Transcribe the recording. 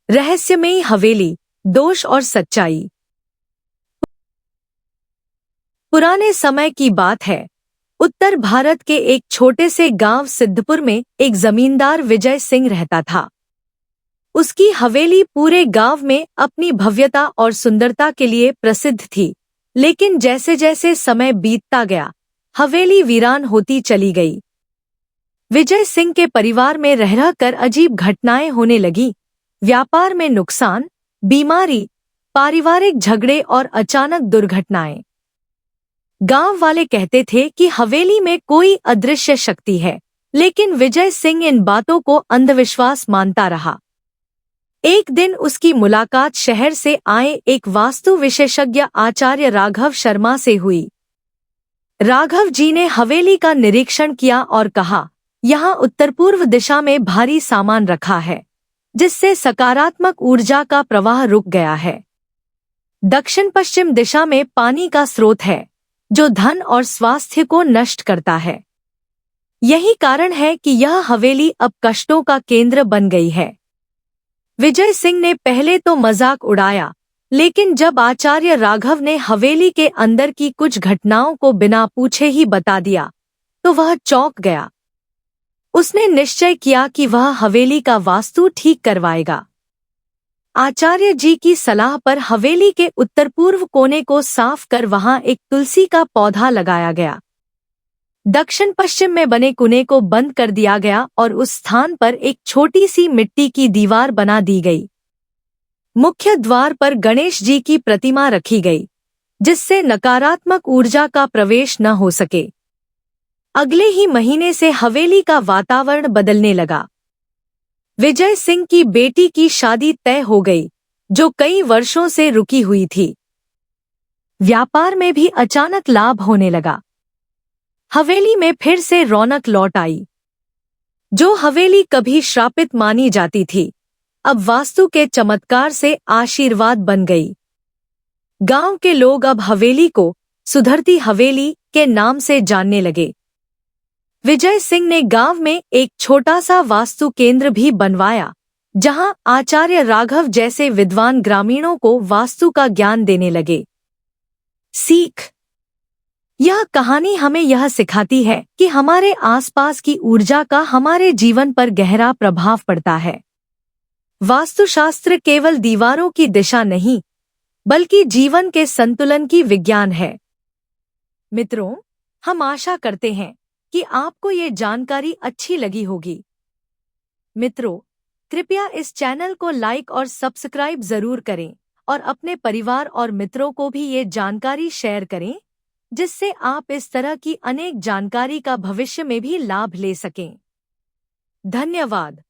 रहस्यमयी हवेली, दोष और सच्चाई। पुराने समय की बात है। उत्तर भारत के एक छोटे से गांव सिद्धपुर में एक जमींदार विजय सिंह रहता था। उसकी हवेली पूरे गांव में अपनी भव्यता और सुंदरता के लिए प्रसिद्ध थी, लेकिन जैसे जैसे समय बीतता गया, हवेली वीरान होती चली गई। विजय सिंह के परिवार में रह कर अजीब घटनाएं होने लगी। व्यापार में नुकसान, बीमारी, पारिवारिक झगड़े और अचानक दुर्घटनाएं। गांव वाले कहते थे कि हवेली में कोई अदृश्य शक्ति है, लेकिन विजय सिंह इन बातों को अंधविश्वास मानता रहा। एक दिन उसकी मुलाकात शहर से आए एक वास्तु विशेषज्ञ आचार्य राघव शर्मा से हुई। राघव जी ने हवेली का निरीक्षण किया और कहा, यहाँ उत्तर पूर्व दिशा में भारी सामान रखा है, जिससे सकारात्मक ऊर्जा का प्रवाह रुक गया है। दक्षिण पश्चिम दिशा में पानी का स्रोत है, जो धन और स्वास्थ्य को नष्ट करता है। यही कारण है कि यह हवेली अब कष्टों का केंद्र बन गई है। विजय सिंह ने पहले तो मजाक उड़ाया, लेकिन जब आचार्य राघव ने हवेली के अंदर की कुछ घटनाओं को बिना पूछे ही बता दिया, तो वह चौंक गया। उसने निश्चय किया कि वह हवेली का वास्तु ठीक करवाएगा। आचार्य जी की सलाह पर हवेली के उत्तर पूर्व कोने को साफ कर वहां एक तुलसी का पौधा लगाया गया। दक्षिण पश्चिम में बने कुने को बंद कर दिया गया और उस स्थान पर एक छोटी सी मिट्टी की दीवार बना दी गई। मुख्य द्वार पर गणेश जी की प्रतिमा रखी गई, जिससे नकारात्मक ऊर्जा का प्रवेश न हो सके। अगले ही महीने से हवेली का वातावरण बदलने लगा। विजय सिंह की बेटी की शादी तय हो गई, जो कई वर्षों से रुकी हुई थी। व्यापार में भी अचानक लाभ होने लगा। हवेली में फिर से रौनक लौट आई। जो हवेली कभी श्रापित मानी जाती थी, अब वास्तु के चमत्कार से आशीर्वाद बन गई। गांव के लोग अब हवेली को सुधरती हवेली के नाम से जानने लगे। विजय सिंह ने गांव में एक छोटा सा वास्तु केंद्र भी बनवाया, जहां आचार्य राघव जैसे विद्वान ग्रामीणों को वास्तु का ज्ञान देने लगे। सीख: यह कहानी हमें यह सिखाती है कि हमारे आसपास की ऊर्जा का हमारे जीवन पर गहरा प्रभाव पड़ता है। वास्तुशास्त्र केवल दीवारों की दिशा नहीं, बल्कि जीवन के संतुलन की विज्ञान है। मित्रों, हम आशा करते हैं कि आपको ये जानकारी अच्छी लगी होगी। मित्रों, कृपया इस चैनल को लाइक और सब्सक्राइब जरूर करें और अपने परिवार और मित्रों को भी ये जानकारी शेयर करें, जिससे आप इस तरह की अनेक जानकारी का भविष्य में भी लाभ ले सकें। धन्यवाद।